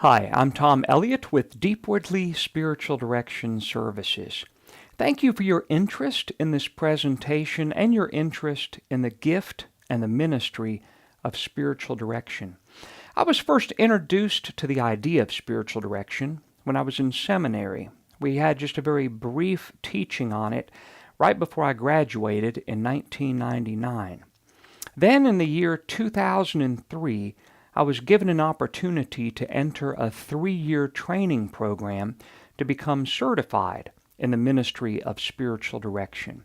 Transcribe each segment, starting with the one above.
Hi, I'm Tom Elliott with DeepWardly Spiritual Direction Services. Thank you for your interest in this presentation and your interest in the gift and the ministry of spiritual direction. I was first introduced to the idea of spiritual direction when I was in seminary. We had just a very brief teaching on it right before I graduated in 1999. Then in the year 2003, I was given an opportunity to enter a 3-year training program to become certified in the ministry of spiritual direction.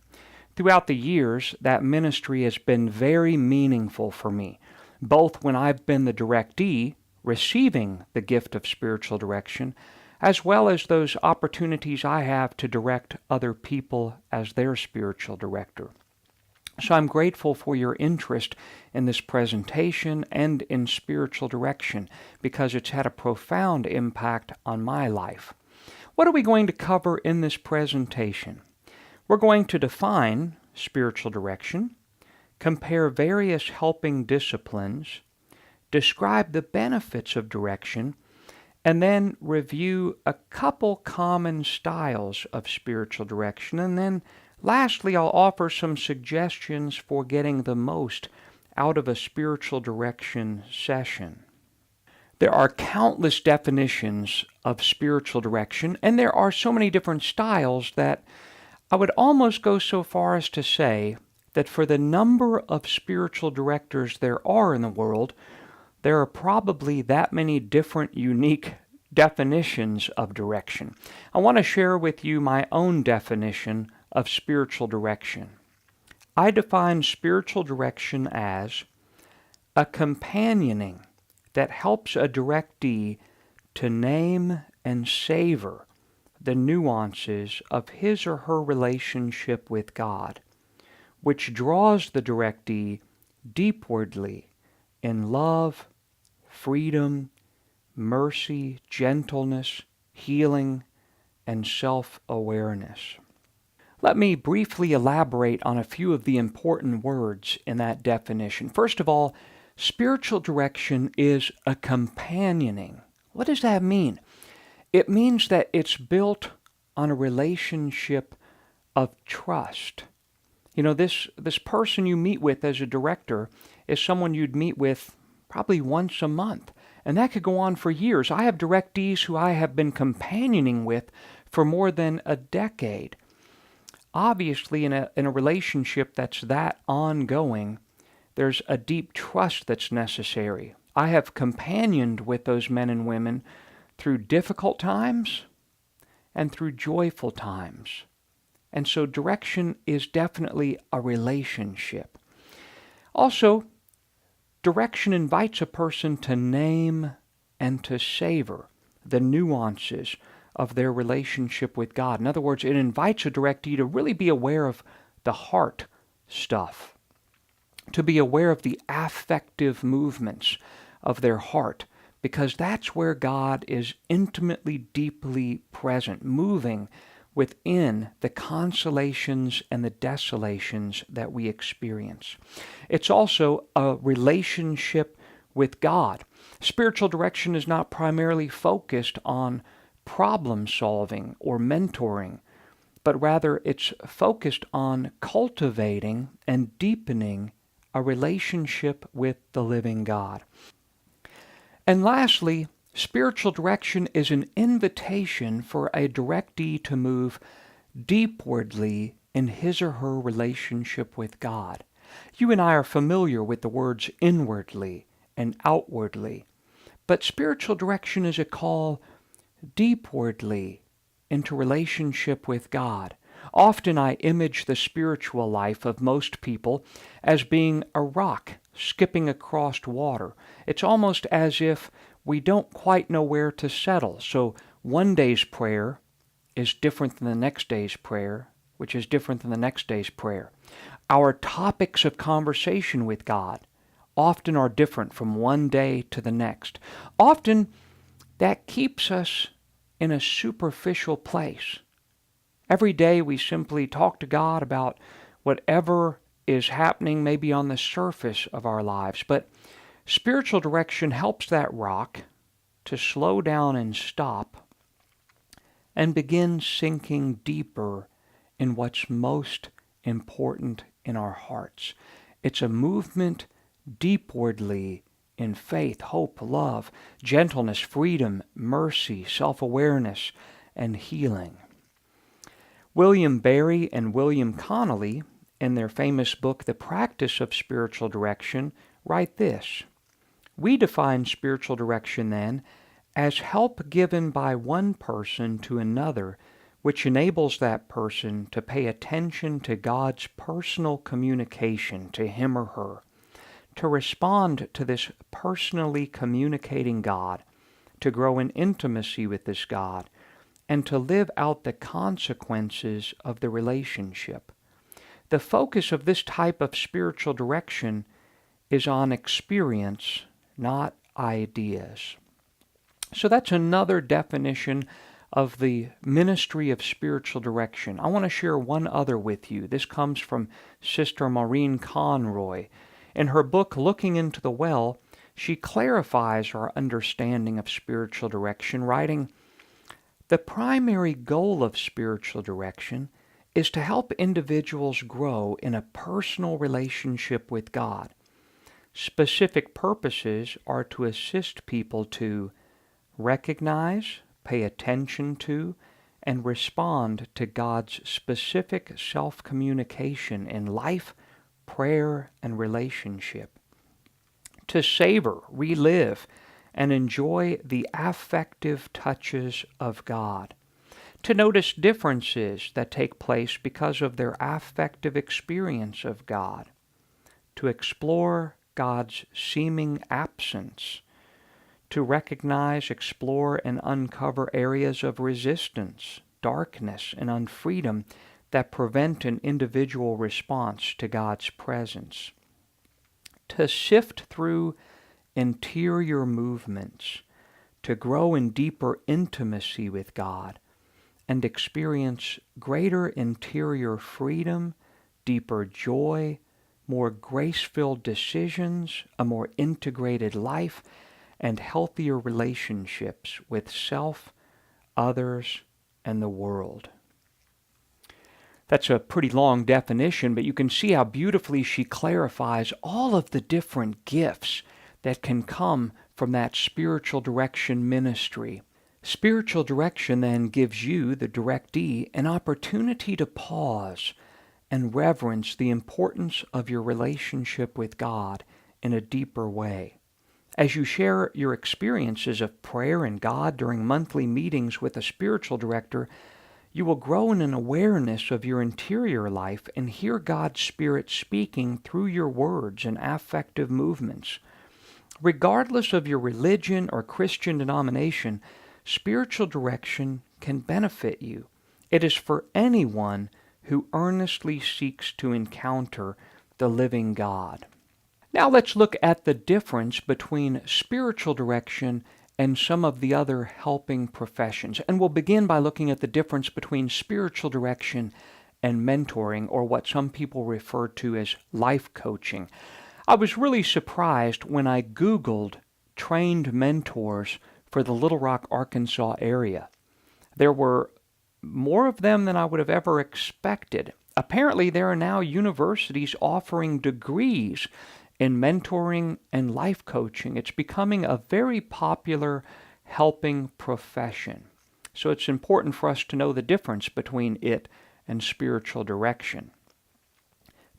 Throughout the years, that ministry has been very meaningful for me, both when I've been the directee, receiving the gift of spiritual direction, as well as those opportunities I have to direct other people as their spiritual director. So I'm grateful for your interest in this presentation and in spiritual direction because it's had a profound impact on my life. What are we going to cover in this presentation? We're going to define spiritual direction, compare various helping disciplines, describe the benefits of direction, and then review a couple common styles of spiritual direction, and then lastly, I'll offer some suggestions for getting the most out of a spiritual direction session. There are countless definitions of spiritual direction, and there are so many different styles that I would almost go so far as to say that for the number of spiritual directors there are in the world, there are probably that many different unique definitions of direction. I want to share with you my own definition of spiritual direction. I define spiritual direction as a companioning that helps a directee to name and savor the nuances of his or her relationship with God, which draws the directee deepwardly in love, freedom, mercy, gentleness, healing, and self-awareness. Let me briefly elaborate on a few of the important words in that definition. First of all, spiritual direction is a companioning. What does that mean? It means that it's built on a relationship of trust. You know, this person you meet with as a director is someone you'd meet with probably once a month, and that could go on for years. I have directees who I have been companioning with for more than a decade. Obviously, in a relationship that's that ongoing, there's a deep trust that's necessary. I have companioned with those men and women through difficult times and through joyful times. And so direction is definitely a relationship. Also, direction invites a person to name and to savor the nuances of their relationship with God. In other words, it invites a directee to really be aware of the heart stuff, to be aware of the affective movements of their heart, because that's where God is intimately, deeply present, moving within the consolations and the desolations that we experience. It's also a relationship with God. Spiritual direction is not primarily focused on problem solving or mentoring, but rather it's focused on cultivating and deepening a relationship with the living God. And lastly, spiritual direction is an invitation for a directee to move deepwardly in his or her relationship with God. You and I are familiar with the words inwardly and outwardly, but spiritual direction is a call deepwardly into relationship with God. Often I image the spiritual life of most people as being a rock skipping across water. It's almost as if we don't quite know where to settle. So one day's prayer is different than the next day's prayer, which is different than the next day's prayer. Our topics of conversation with God often are different from one day to the next. Often that keeps us in a superficial place. Every day we simply talk to God about whatever is happening maybe on the surface of our lives, but spiritual direction helps that rock to slow down and stop and begin sinking deeper in what's most important in our hearts. It's a movement deepwardly in faith, hope, love, gentleness, freedom, mercy, self-awareness, and healing. William Barry and William Connolly, in their famous book, The Practice of Spiritual Direction, write this: "We define spiritual direction, then, as help given by one person to another, which enables that person to pay attention to God's personal communication to him or her, to respond to this personally communicating God, to grow in intimacy with this God, and to live out the consequences of the relationship. The focus of this type of spiritual direction is on experience, not ideas." So that's another definition of the ministry of spiritual direction. I want to share one other with you. This comes from Sister Maureen Conroy. In her book, Looking into the Well, she clarifies our understanding of spiritual direction, writing, "The primary goal of spiritual direction is to help individuals grow in a personal relationship with God. Specific purposes are to assist people to recognize, pay attention to, and respond to God's specific self-communication in life, prayer, and relationship. To savor, relive, and enjoy the affective touches of God. To notice differences that take place because of their affective experience of God. To explore God's seeming absence. To recognize, explore, and uncover areas of resistance, darkness, and unfreedom that prevent an individual response to God's presence. To sift through interior movements, to grow in deeper intimacy with God, and experience greater interior freedom, deeper joy, more grace-filled decisions, a more integrated life, and healthier relationships with self, others, and the world." That's a pretty long definition, but you can see how beautifully she clarifies all of the different gifts that can come from that spiritual direction ministry. Spiritual direction then gives you, the directee, an opportunity to pause and reverence the importance of your relationship with God in a deeper way. As you share your experiences of prayer and God during monthly meetings with a spiritual director, you will grow in an awareness of your interior life and hear God's Spirit speaking through your words and affective movements. Regardless of your religion or Christian denomination, spiritual direction can benefit you. It is for anyone who earnestly seeks to encounter the living God. Now let's look at the difference between spiritual direction and some of the other helping professions. And we'll begin by looking at the difference between spiritual direction and mentoring, or what some people refer to as life coaching. I was really surprised when I Googled trained mentors for the Little Rock, Arkansas area. There were more of them than I would have ever expected. Apparently, there are now universities offering degrees in mentoring and life coaching. It's becoming a very popular helping profession. So it's important for us to know the difference between it and spiritual direction.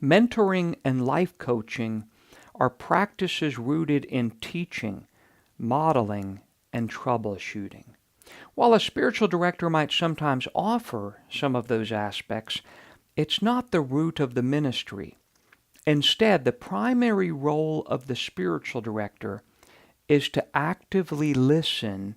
Mentoring and life coaching are practices rooted in teaching, modeling, and troubleshooting. While a spiritual director might sometimes offer some of those aspects, it's not the root of the ministry. Instead, the primary role of the spiritual director is to actively listen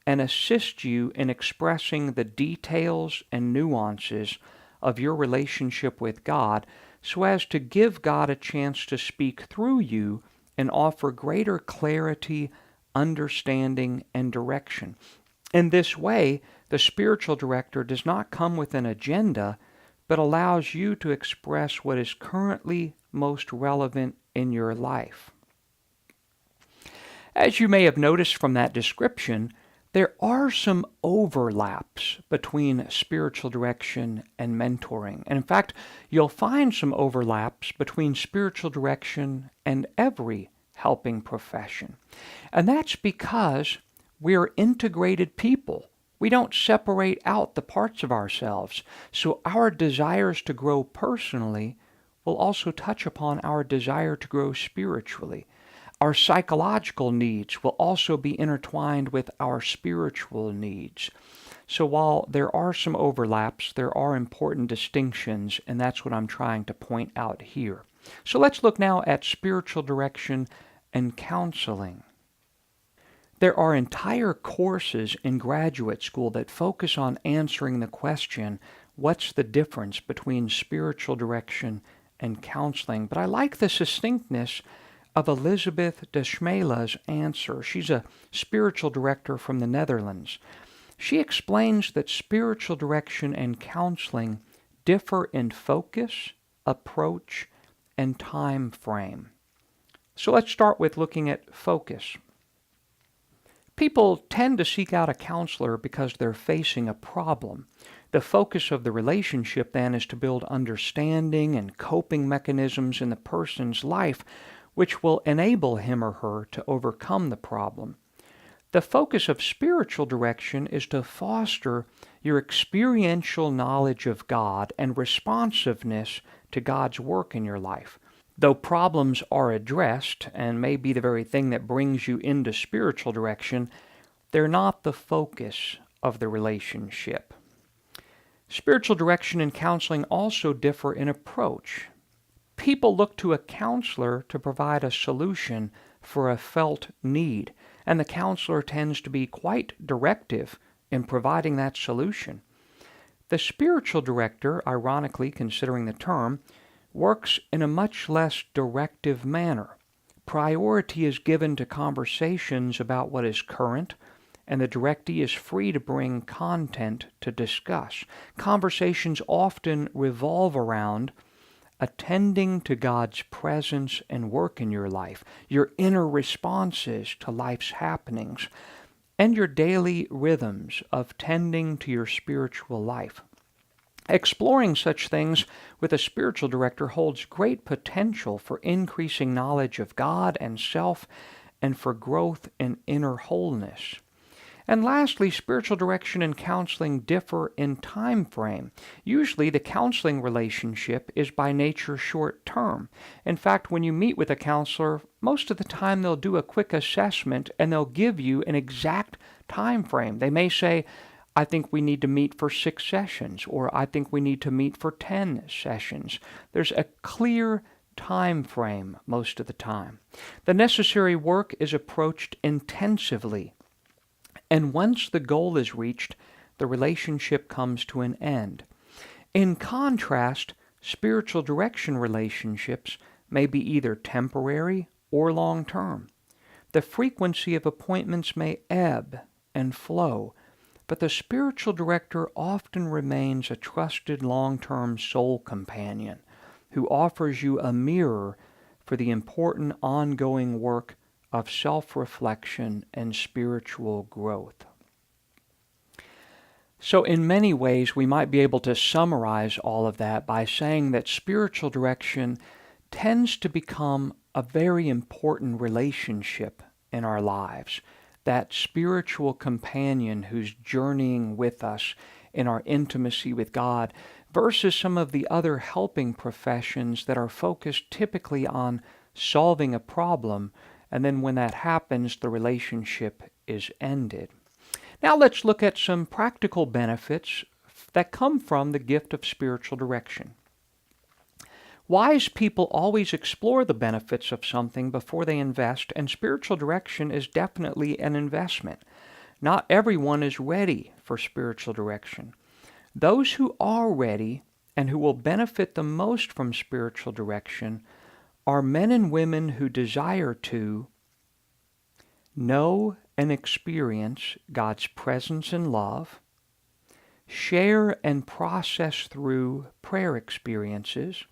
and assist you in expressing the details and nuances of your relationship with God so as to give God a chance to speak through you and offer greater clarity, understanding, and direction. In this way, the spiritual director does not come with an agenda, but allows you to express what is currently most relevant in your life. As you may have noticed from that description, there are some overlaps between spiritual direction and mentoring. And in fact, you'll find some overlaps between spiritual direction and every helping profession. And that's because we're integrated people. We don't separate out the parts of ourselves. So our desires to grow personally will also touch upon our desire to grow spiritually. Our psychological needs will also be intertwined with our spiritual needs. So while there are some overlaps, there are important distinctions, and that's what I'm trying to point out here. So let's look now at spiritual direction and counseling. There are entire courses in graduate school that focus on answering the question, what's the difference between spiritual direction and counseling? But I like the succinctness of Elizabeth de Schmela's answer. She's a spiritual director from the Netherlands. She explains that spiritual direction and counseling differ in focus, approach, and time frame. So let's start with looking at focus. People tend to seek out a counselor because they're facing a problem. The focus of the relationship then is to build understanding and coping mechanisms in the person's life which will enable him or her to overcome the problem. The focus of spiritual direction is to foster your experiential knowledge of God and responsiveness to God's work in your life. Though problems are addressed and may be the very thing that brings you into spiritual direction, they're not the focus of the relationship. Spiritual direction and counseling also differ in approach. People look to a counselor to provide a solution for a felt need, and the counselor tends to be quite directive in providing that solution. The spiritual director, ironically considering the term, works in a much less directive manner. Priority is given to conversations about what is current, and the directee is free to bring content to discuss. Conversations often revolve around attending to God's presence and work in your life, your inner responses to life's happenings, and your daily rhythms of tending to your spiritual life. Exploring such things with a spiritual director holds great potential for increasing knowledge of God and self and for growth in inner wholeness. And lastly, spiritual direction and counseling differ in time frame. Usually the counseling relationship is by nature short term. In fact, when you meet with a counselor, most of the time they'll do a quick assessment and they'll give you an exact time frame. They may say, I think we need to meet for 6 sessions, or I think we need to meet for 10 sessions. There's a clear time frame most of the time. The necessary work is approached intensively. And once the goal is reached, the relationship comes to an end. In contrast, spiritual direction relationships may be either temporary or long-term. The frequency of appointments may ebb and flow, but the spiritual director often remains a trusted long-term soul companion who offers you a mirror for the important ongoing work of self-reflection and spiritual growth. So in many ways, we might be able to summarize all of that by saying that spiritual direction tends to become a very important relationship in our lives. That spiritual companion who's journeying with us in our intimacy with God versus some of the other helping professions that are focused typically on solving a problem, and then when that happens, the relationship is ended. Now let's look at some practical benefits that come from the gift of spiritual direction. Wise people always explore the benefits of something before they invest, and spiritual direction is definitely an investment. Not everyone is ready for spiritual direction. Those who are ready and who will benefit the most from spiritual direction are men and women who desire to know and experience God's presence and love, share and process through prayer experiences,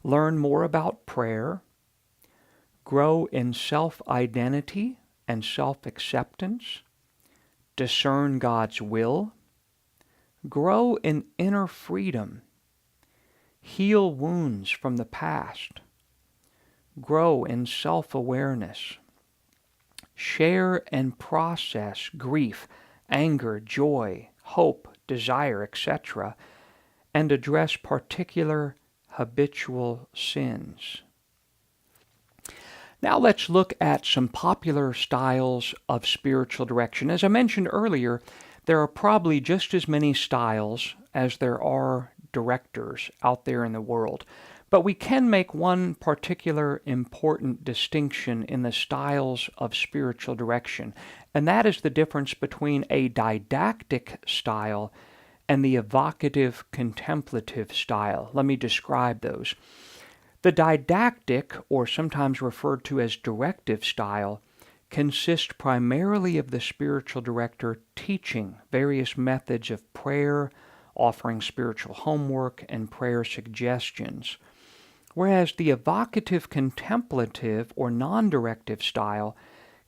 learn more about prayer, grow in self-identity and self-acceptance, discern God's will, grow in inner freedom, heal wounds from the past, grow in self-awareness, share and process grief, anger, joy, hope, desire, etc., and address particular habitual sins. Now let's look at some popular styles of spiritual direction. As I mentioned earlier, there are probably just as many styles as there are directors out there in the world. But we can make one particular important distinction in the styles of spiritual direction, and that is the difference between a didactic style and the evocative contemplative style. Let me describe those. The didactic, or sometimes referred to as directive style, consists primarily of the spiritual director teaching various methods of prayer, offering spiritual homework, and prayer suggestions. Whereas the evocative contemplative or non-directive style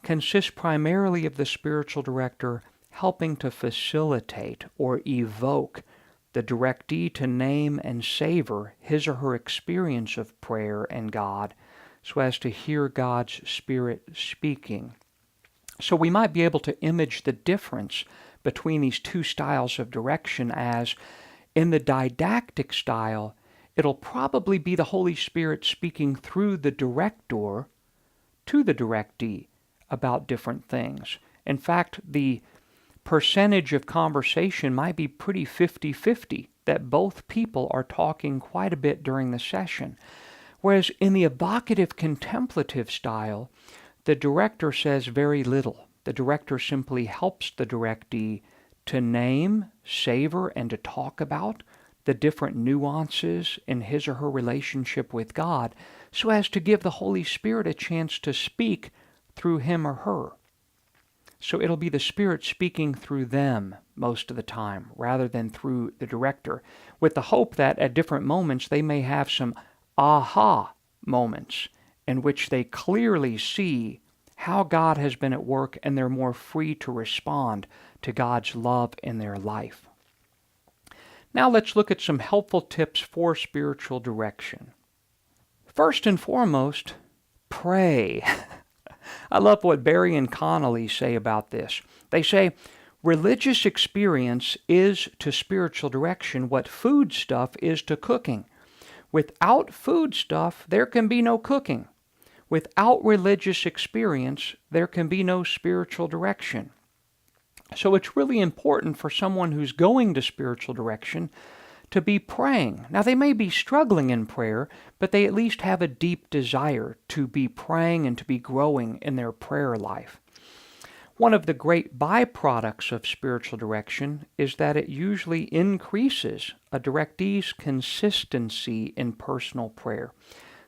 consists primarily of the spiritual director helping to facilitate or evoke the directee to name and savor his or her experience of prayer and God so as to hear God's Spirit speaking. So we might be able to image the difference between these two styles of direction as, in the didactic style, it'll probably be the Holy Spirit speaking through the director to the directee about different things. In fact, the percentage of conversation might be pretty 50-50, that both people are talking quite a bit during the session. Whereas in the evocative contemplative style, the director says very little. The director simply helps the directee to name, savor, and to talk about the different nuances in his or her relationship with God so as to give the Holy Spirit a chance to speak through him or her. So it'll be the Spirit speaking through them most of the time rather than through the director, with the hope that at different moments they may have some aha moments in which they clearly see how God has been at work and they're more free to respond to God's love in their life. Now let's look at some helpful tips for spiritual direction. First and foremost, pray. I love what Barry and Connolly say about this. They say, religious experience is to spiritual direction what food stuff is to cooking. Without food stuff, there can be no cooking. Without religious experience, there can be no spiritual direction. So it's really important for someone who's going to spiritual direction to be praying. Now, they may be struggling in prayer, but they at least have a deep desire to be praying and to be growing in their prayer life. One of the great byproducts of spiritual direction is that it usually increases a directee's consistency in personal prayer.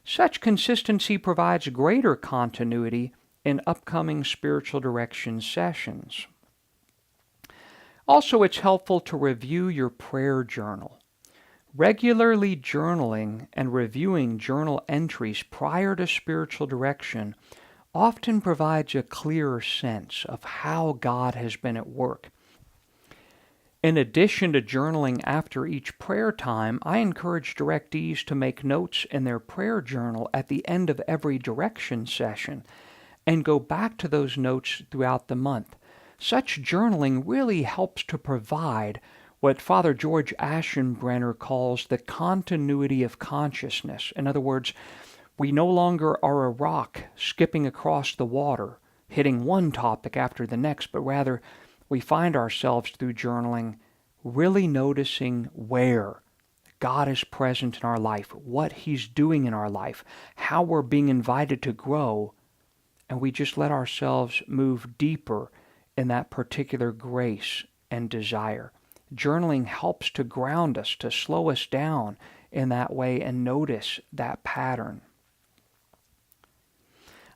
Such consistency provides greater continuity in upcoming spiritual direction sessions. Also, it's helpful to review your prayer journal. Regularly journaling and reviewing journal entries prior to spiritual direction often provides a clearer sense of how God has been at work. In addition to journaling after each prayer time, I encourage directees to make notes in their prayer journal at the end of every direction session and go back to those notes throughout the month. Such journaling really helps to provide what Father George Aschenbrenner calls the continuity of consciousness. In other words, we no longer are a rock skipping across the water, hitting one topic after the next, but rather we find ourselves through journaling really noticing where God is present in our life, what He's doing in our life, how we're being invited to grow, and we just let ourselves move deeper in that particular grace and desire. Journaling helps to ground us, to slow us down in that way and notice that pattern.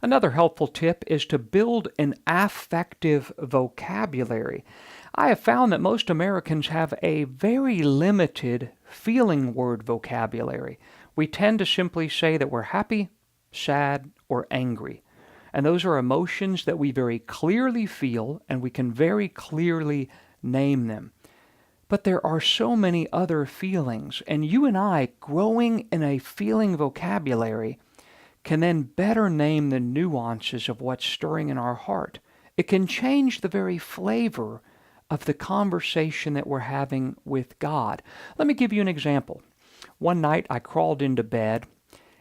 Another helpful tip is to build an affective vocabulary. I have found that most Americans have a very limited feeling word vocabulary. We tend to simply say that we're happy, sad, or angry. And those are emotions that we very clearly feel, and we can very clearly name them. But there are so many other feelings, and you and I, growing in a feeling vocabulary, can then better name the nuances of what's stirring in our heart. It can change the very flavor of the conversation that we're having with God. Let me give you an example. One night I crawled into bed,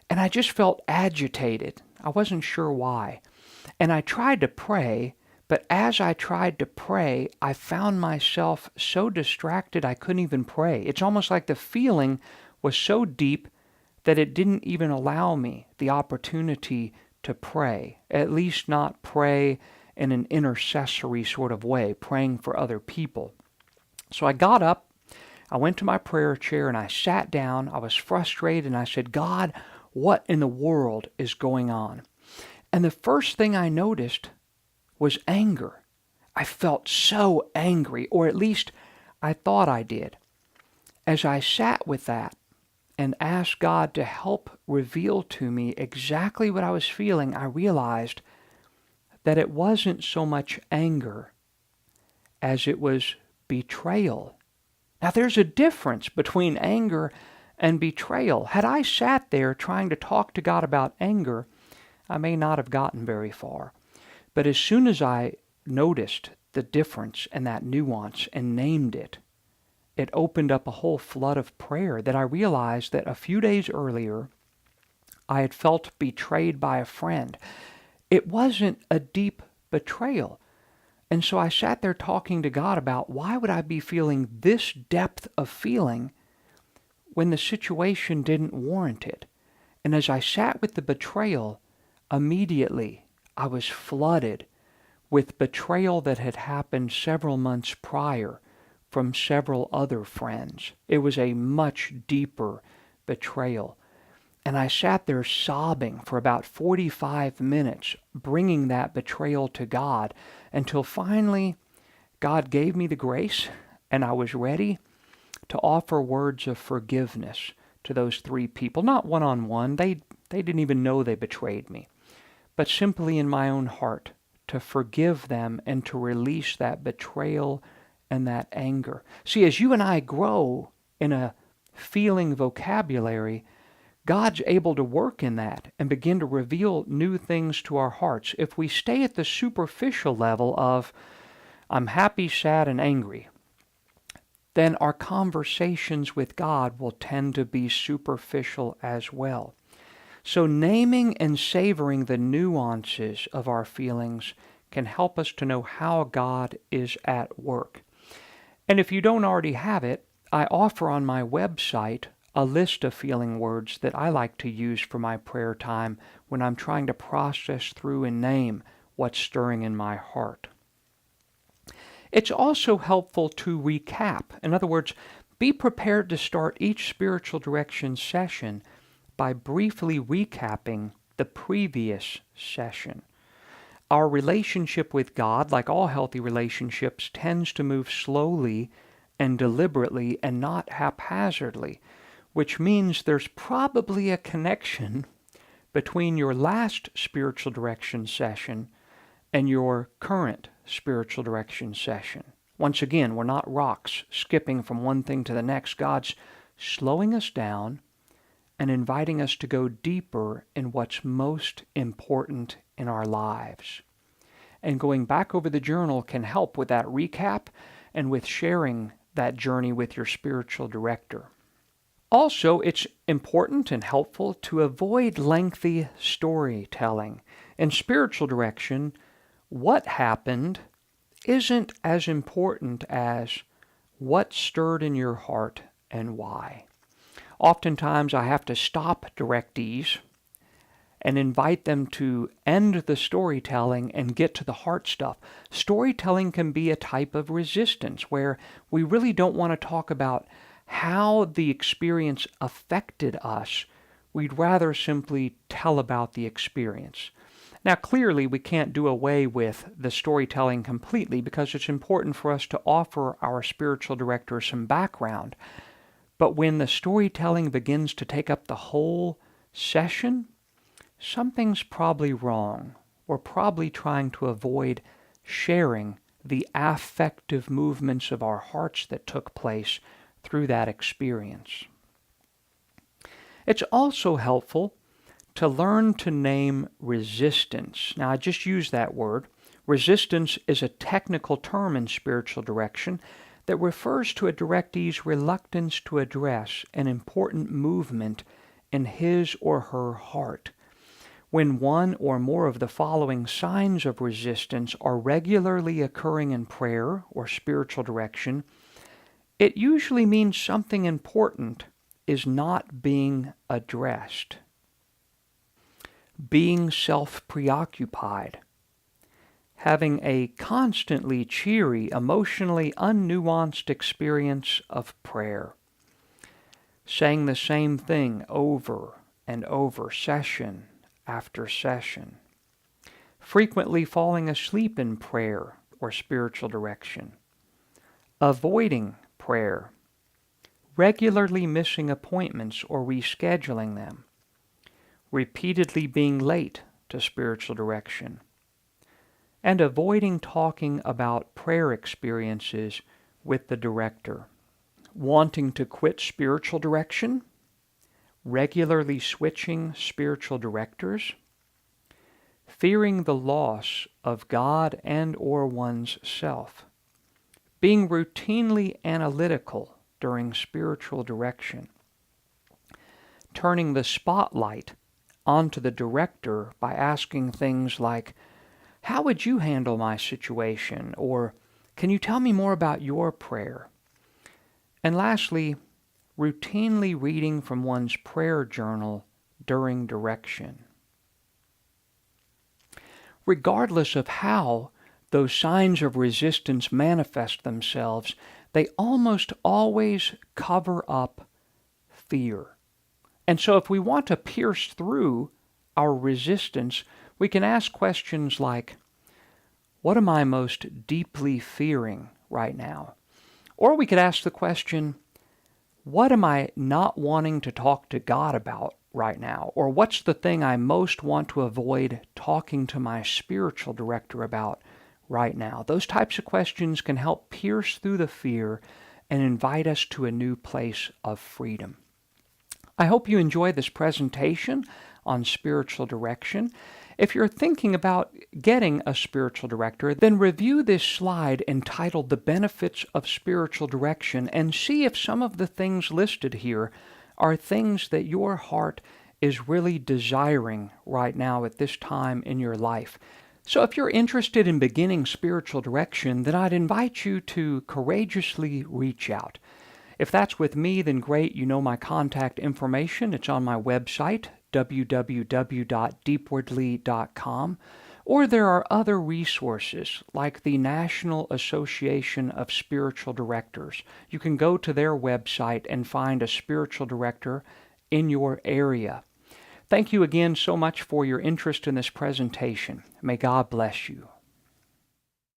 and I just felt agitated. I wasn't sure why. And I tried to pray, but as I tried to pray, I found myself so distracted I couldn't even pray. It's almost like the feeling was so deep that it didn't even allow me the opportunity to pray, at least not pray in an intercessory sort of way, praying for other people. So I got up, I went to my prayer chair, and I sat down. I was frustrated, and I said, God, what in the world is going on? And the first thing I noticed was anger. I felt so angry, or at least I thought I did. As I sat with that and asked God to help reveal to me exactly what I was feeling, I realized that it wasn't so much anger as it was betrayal. Now, there's a difference between anger and betrayal. Had I sat there trying to talk to God about anger, I may not have gotten very far. But as soon as I noticed the difference and that nuance and named it, it opened up a whole flood of prayer that I realized that a few days earlier I had felt betrayed by a friend. It wasn't a deep betrayal. And so I sat there talking to God about why would I be feeling this depth of feeling when the situation didn't warrant it. And as I sat with the betrayal, immediately I was flooded with betrayal that had happened several months prior from several other friends. It was a much deeper betrayal. And I sat there sobbing for about 45 minutes, bringing that betrayal to God, until finally God gave me the grace, and I was ready to offer words of forgiveness to those three people. Not one-on-one. They didn't even know they betrayed me. But simply in my own heart, to forgive them and to release that betrayal and that anger. See, as you and I grow in a feeling vocabulary, God's able to work in that and begin to reveal new things to our hearts. If we stay at the superficial level of, I'm happy, sad, and angry, then our conversations with God will tend to be superficial as well. So naming and savoring the nuances of our feelings can help us to know how God is at work. And if you don't already have it, I offer on my website a list of feeling words that I like to use for my prayer time when I'm trying to process through and name what's stirring in my heart. It's also helpful to recap. In other words, be prepared to start each spiritual direction session by briefly recapping the previous session. Our relationship with God, like all healthy relationships, tends to move slowly and deliberately and not haphazardly, which means there's probably a connection between your last spiritual direction session and your current spiritual direction session. Once again, we're not rocks skipping from one thing to the next. God's slowing us down and inviting us to go deeper in what's most important in our lives. And going back over the journal can help with that recap and with sharing that journey with your spiritual director. Also, it's important and helpful to avoid lengthy storytelling. In spiritual direction, what happened isn't as important as what stirred in your heart and why. Oftentimes I have to stop directees and invite them to end the storytelling and get to the heart stuff. Storytelling can be a type of resistance where we really don't want to talk about how the experience affected us. We'd rather simply tell about the experience. Now, clearly, we can't do away with the storytelling completely because it's important for us to offer our spiritual director some background. But when the storytelling begins to take up the whole session, something's probably wrong. we're probably trying to avoid sharing the affective movements of our hearts that took place through that experience. It's also helpful to learn to name resistance. Now, I just used that word. Resistance is a technical term in spiritual direction that refers to a directee's reluctance to address an important movement in his or her heart. When one or more of the following signs of resistance are regularly occurring in prayer or spiritual direction, it usually means something important is not being addressed. Being self-preoccupied, having a constantly cheery, emotionally unnuanced experience of prayer, saying the same thing over and over, session after session, frequently falling asleep in prayer or spiritual direction, avoiding prayer, regularly missing appointments or rescheduling them, repeatedly being late to spiritual direction, and avoiding talking about prayer experiences with the director. Wanting to quit spiritual direction, regularly switching spiritual directors, fearing the loss of God and or one's self, being routinely analytical during spiritual direction, turning the spotlight onto the director by asking things like, "How would you handle my situation?" or "Can you tell me more about your prayer?" And lastly, routinely reading from one's prayer journal during direction. Regardless of how those signs of resistance manifest themselves, they almost always cover up fear. And so if we want to pierce through our resistance, we can ask questions like, what am I most deeply fearing right now? Or we could ask the question, what am I not wanting to talk to God about right now? Or what's the thing I most want to avoid talking to my spiritual director about right now? Those types of questions can help pierce through the fear and invite us to a new place of freedom. I hope you enjoy this presentation on spiritual direction. If you're thinking about getting a spiritual director, then review this slide entitled The Benefits of Spiritual Direction and see if some of the things listed here are things that your heart is really desiring right now at this time in your life. So if you're interested in beginning spiritual direction, then I'd invite you to courageously reach out. If that's with me, then great. You know my contact information. It's on my website, www.deepwardly.com, or there are other resources like the National Association of Spiritual Directors. You can go to their website and find a spiritual director in your area. Thank you again so much for your interest in this presentation. May God bless you.